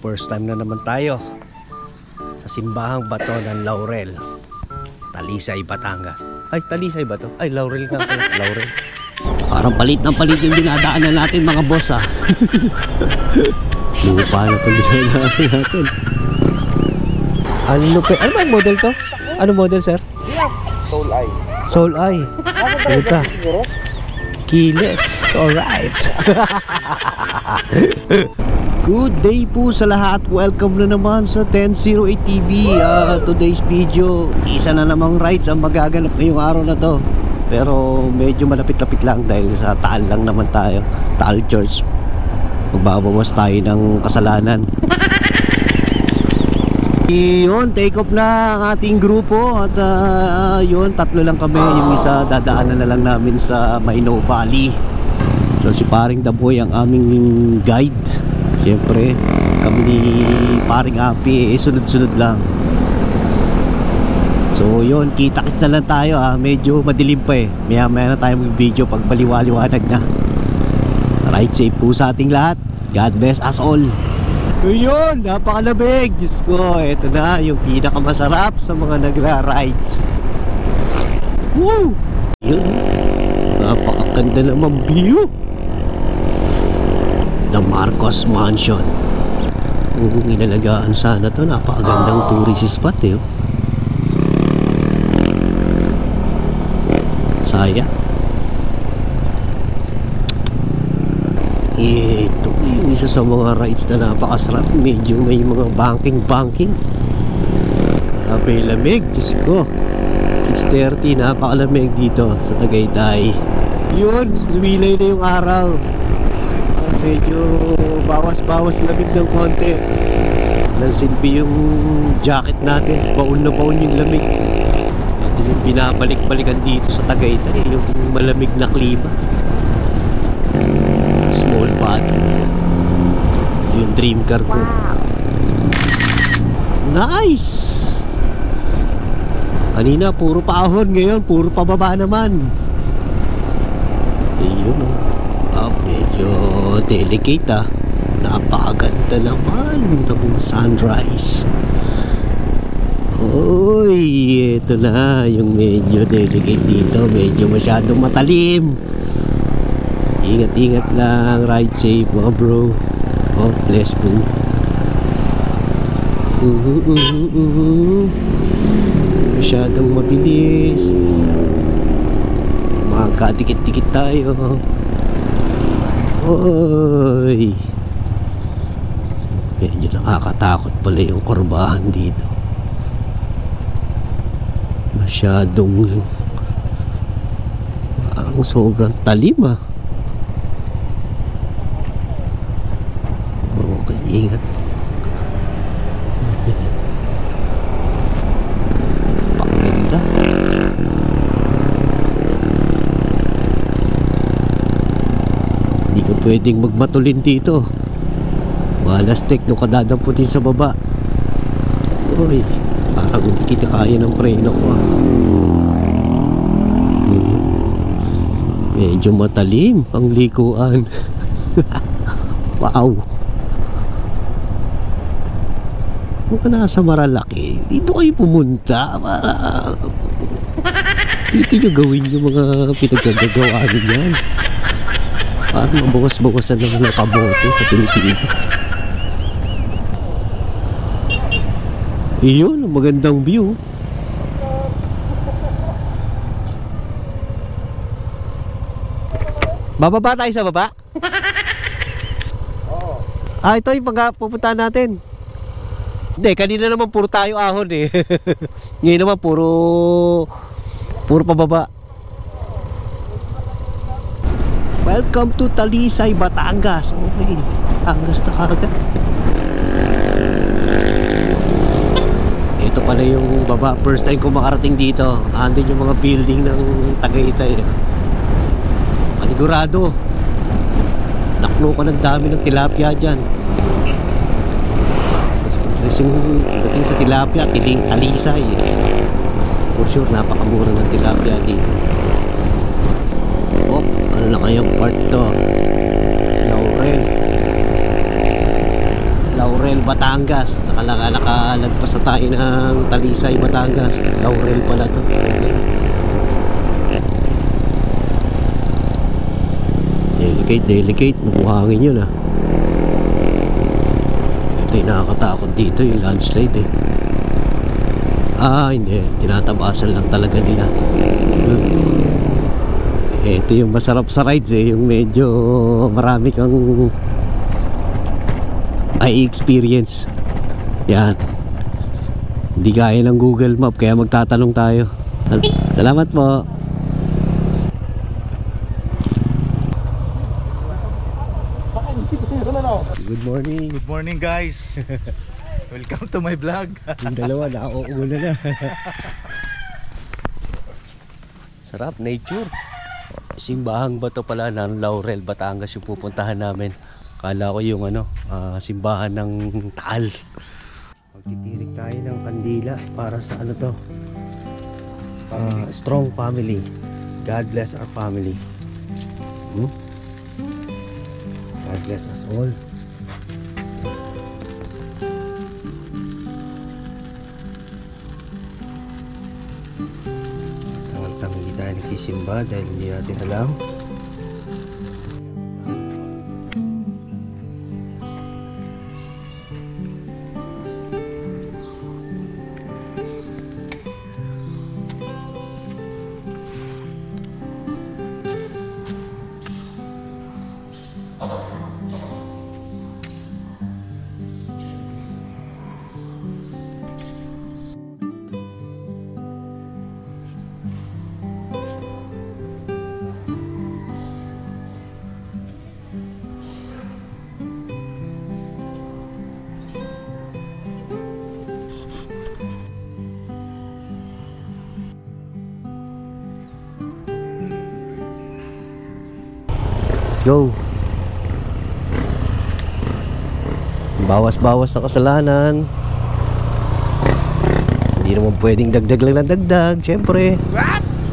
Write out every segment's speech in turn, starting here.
First time na naman tayo sa simbahang bato ng Laurel, Talisay, Batangas. Ay, Talisay ba to? Ay, Laurel nga pala. Laurel. Parang palit ng palit yung dinadaanan natin mga boss ha. Lupa na pang dinadaanan natin. Ano ba yung model to? Ano model sir? Soul Eye. Soul Eye. Ito. Kiles. Alright. Good day po sa lahat. Welcome na naman sa 1008 TV. Today's video, isa na namang rides ang magaganap ngayong araw na to. Pero medyo malapit-lapit lang dahil sa Taal lang naman tayo. Taal Church. Magbabawas tayo ng kasalanan. Yun, take off na ang ating grupo. At yun, tatlo lang kami. Yung isa dadaanan na lang namin sa Maino Valley. So si Paring Daboy ang aming guide. Siyempre kami ni Paring Api sunod-sunod lang. So yun, kita-kits na lang tayo ha. Medyo madilim pa eh. Maya-maya na tayo mag-video pag baliwaliwanag na. Ride safe po sa ating lahat. God bless us all. Ayun, napakalamig. Diyos ko, ito na yung pinakamasarap sa mga nagra-rides. Woo! Yun, napakaganda naman view. The Marcos Mansion. Kung inalagaan sana to, napakagandang tourist spot eh. Saya. Ito yung isa sa mga rides na napakasarap. Medyo may mga banking. Grabe lamig, Diyos ko. 6:30, napakalamig dito sa Tagaytay. Yun, lumilay na yung araw. Medyo bawas-bawas lamig ng konti. Nansilbi yung jacket natin. Baon na baon yung lamig. Ito yung binabalik-balikan dito sa Tagaytay, yung malamig na klima. Small body. Yung dream car ko. Wow. Nice. Kanina puro paahon, ngayon puro pababa naman. Ayun medyo delicate ah. Napakaganda naman ng sunrise. Uy, ito na yung medyo delicate dito. Medyo masyadong matalim. Ingat-ingat lang. Ride safe mga bro. Oh, bless po. Masyadong mabilis. Magkadikit-dikit tayo. Oy, medyo nakakatakot pala yung kurbahan dito. Masyadong parang sobrang talim ah. Okay, ingat. Pakaganda. Hindi ka pwedeng magmatulin dito. Malastik nung kadadamputin sa baba. Uy, parang hindi kita kaya ng preno ko ah. Medyo matalim ang likuan. Wow. Kung ka nasa Maralaki, dito kayo pumunta para dito nyo gawin yung mga pinagagagawa niyan. Parang mabawas-bawasan ng mga kabote sa Pilipinas. Iyon, magandang view. Bababa tayo sa baba? Oo. Ah, ito yung pupuntahan natin. Hindi, kanina naman puro tayo ahon eh. Ngayon naman puro pababa. Welcome to Talisay, Batangas. Okay, Batangas na kagad. Ito pala yung baba. First time ko makarating dito. Andun yung mga building ng Tagaytay. Panigurado. Naklo ka ng dami ng tilapia dyan. Dating sa tilapia, Talisay. For sure, napakamura ng tilapia dito. Oh, ano na kayong part to? Laurel. Laurel, Batangas. Nakalagpas na tayo ng Talisay, Batangas. Laurel pala to. Delicate. Mabuhangin yun ah. Ito yung nakakatakot dito, yung landslide eh. Hindi. Tinatabasan lang talaga nila. Ito yung masarap sa rides eh. Yung medyo marami kang experience. Yan. Hindi kaya ng Google Map, kaya magtatanong tayo. Salamat po. Good morning. Good morning guys. Welcome to my vlog. Yung dalawa nakauuna na. Sarap, nature. Simbahang bato pala ng Laurel, Batangas yung pupuntahan namin. Kala ko yung simbahan ng Taal. Magtitirik tayo ng kandila para sa to, strong family. God bless our family. God bless us all. Tangal-tangali tayo nagsisimba dahil hindi natin alam. Let's go. Bawas-bawas na kasalanan. Hindi naman pwedeng dagdag lang ng dagdag, syempre.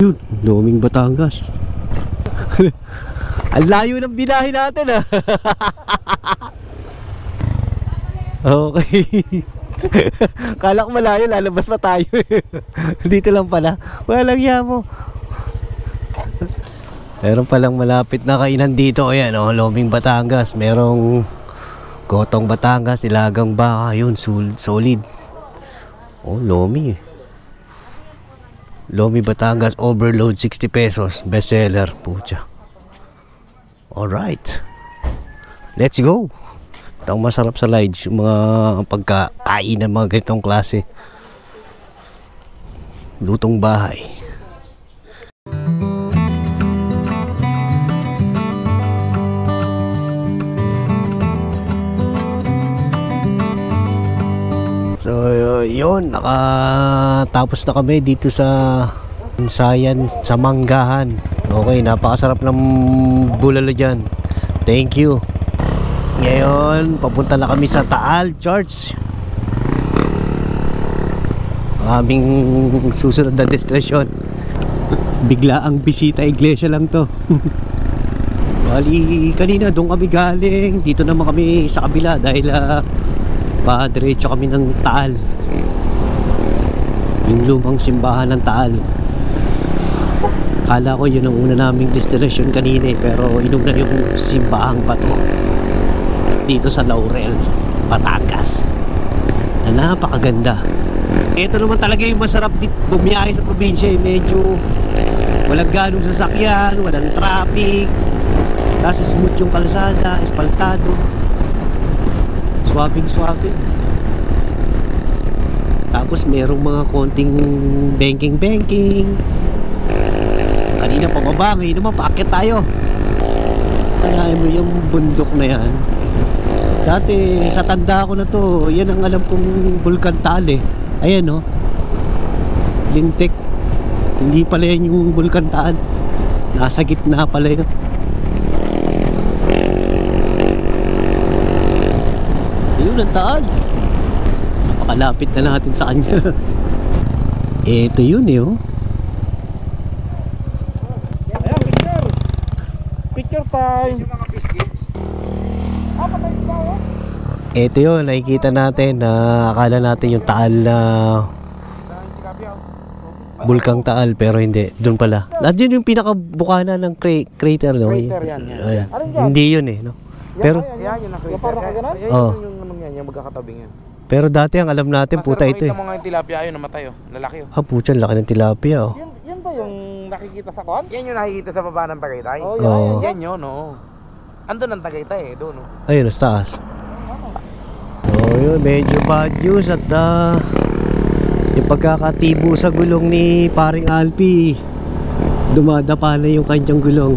Yun, Luming Batangas. Ang layo ng binahe natin ah. Okay. Kala ko malayo, lalabas pa tayo. Dito lang pala. Walang yamo. Meron palang malapit na kainan dito. Ayan Luming Batangas. Merong Gotong Batangas, Ilagang Baka. Yun, solid. Lomi. Lomi Batangas Overload, 60 pesos. Best seller. Pucha. Alright. Let's go. Ito ang masarap sa rides, yung mga pagkakain ng mga ganitong klase. Lutong bahay. So yun, nakatapos na kami dito sa Sayan, sa Manggahan. Okay, napakasarap ng bulalo dyan. Thank you. Ngayon, papunta na kami sa Taal Church. Aming susunod na destinasyon. Bigla ang bisita, iglesia lang to. Bali, kanina doon kami galing. Dito naman kami sa kabila dahil diretso kami ng Taal, yung lumang simbahan ng Taal. Kala ko yun ang una naming destination kanina pero inuna yung simbahang bato dito sa Laurel, Batangas, na napakaganda. Ito naman talaga yung masarap bumiyahe sa probinsya. Medyo walang ganong sasakyan, walang traffic, kasi smooth yung kalsada, espaltado, swabbing. Tapos merong mga konting banking. Kanina pababa, ngayon naman paakyat tayo. Kaya mo yung bundok na yan. Dati sa tanda ko na to, yan ang alam kong Bulkan Taal eh. Ayan Lintik. Hindi pala yan yung Bulkan Taal. Nasa gitna pala yun. Yun ang Taal. Napakalapit na natin sa kanya. Ito yun Picture time. Yung mga biscuits. Patay pa Ito yun, nakikita natin na akala natin yung Taal na Bulkang Taal, pero hindi, doon pala. Nandiyan yung pinakabukana ng crater, no? Crater yan. Ayan. Hindi yun eh, no? Pero, Yan, yung crater. Parang kaganan? Yan, Oh. yung ano yan, yung magkakatabing yan. pero dati ang alam natin, puta ito eh. Makita mo nga yung tilapia, ayun, namatay oh. Lalaki oh. Ah, puta, laki ng tilapia, oh. Yan ba yung nakikita sa kon? Yan yung nakikita sa baba ng Tagaytay. Oh, Oo. Yan yun, no. Andun ang Tagaytay eh, doon oh. Ayun, sa taas. Oh, yun, medyo bad news at yung pagkakatibo sa gulong ni paring Alpi, dumadapa na yung kanyang gulong.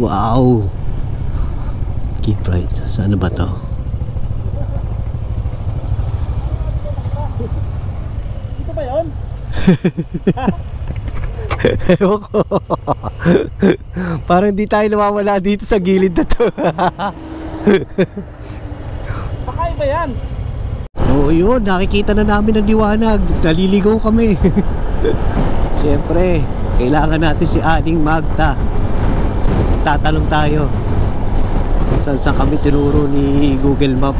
Wow! Keep right. Saan ba to? Ito ba yun? Ewan ko. Parang di tayo nawawala dito sa gilid na to. Baka iba yan. So yun, nakikita na namin ang liwanag. Naliligaw kami. Siyempre, kailangan natin si Aling Magta. Tatanong tayo kung saan kami tinuro ni Google Map.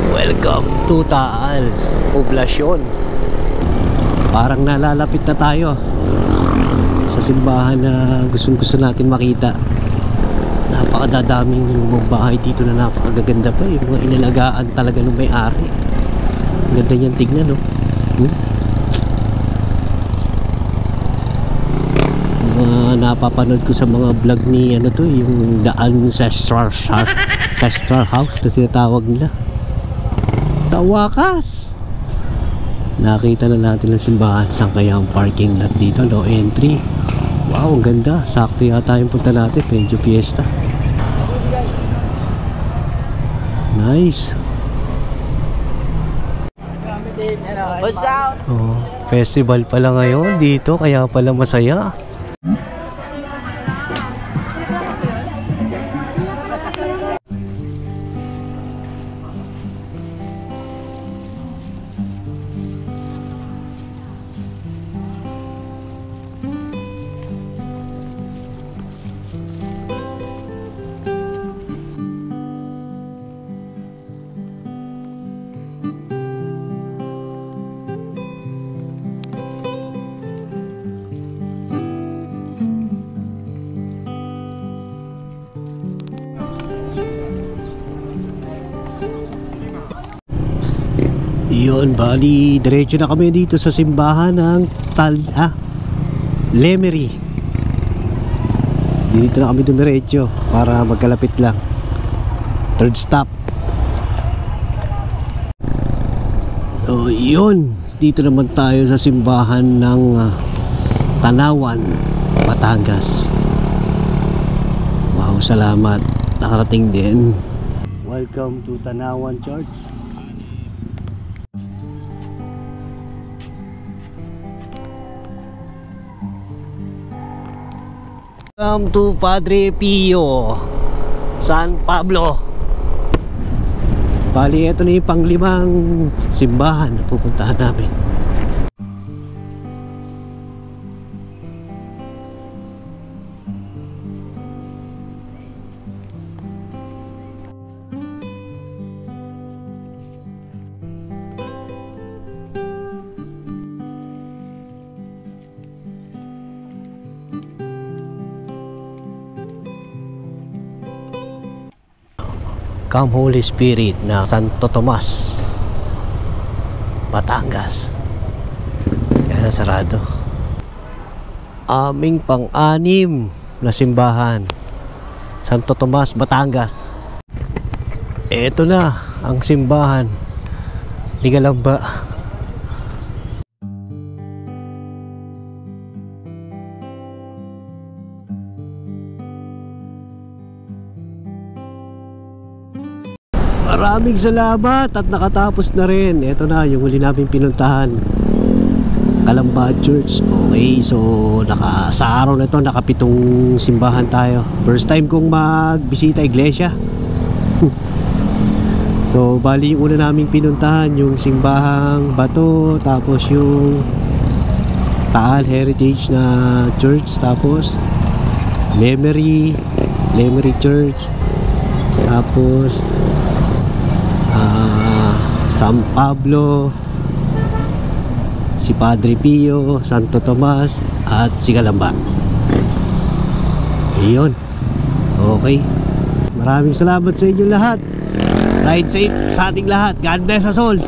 Welcome to Taal, poblasyon. Parang nalalapit na tayo sa simbahan na gustong-gusto natin makita. Napakadadaming lumang bahay dito na napakagaganda pa. Yung mga inalagaan talaga ng may-ari. Ganda niyan tignan, no? Mga napapanood ko sa mga vlog ni ano to, yung The Ancestral House na sinatawag nila. Tawakas! Nakita na natin ang simbahan. Saan kaya ang parking lot dito? No entry. Wow, ang ganda. Sakto yata yung punta natin. Medyo fiesta. Nice. What's out? Oh, festival pala ngayon dito. Kaya pala masaya. Yun, bali, diretso na kami dito sa simbahan ng Lemery. Dito na kami dumiretso para magkalapit lang. Third stop. So, yun. Dito naman tayo sa simbahan ng Tanawan, Batangas. Wow, salamat. Nakarating din. Welcome to Tanawan Church. Welcome to Padre Pio, San Pablo. Bali, ito na yung panglimang simbahan na pupuntahan namin. Come Holy Spirit na Santo Tomas, Batangas. Kaya sarado. Aming pang-anim na simbahan, Santo Tomas, Batangas. Ito na ang simbahan ni Galamba. Maraming salamat at nakatapos na rin. Ito na yung huli namin pinuntahan, Galamba Church. Okay, so sa araw na ito nakapitong simbahan tayo. First time kong magbisita iglesia. So bali yung una naming pinuntahan yung Simbahang Bato, tapos yung Taal Heritage na church, tapos Lemery Church, tapos San Pablo, si Padre Pio, Santo Tomas at si Calamba. Ayun. Okay. Maraming salamat sa inyo lahat. Ride safe sa ating lahat. God bless us all.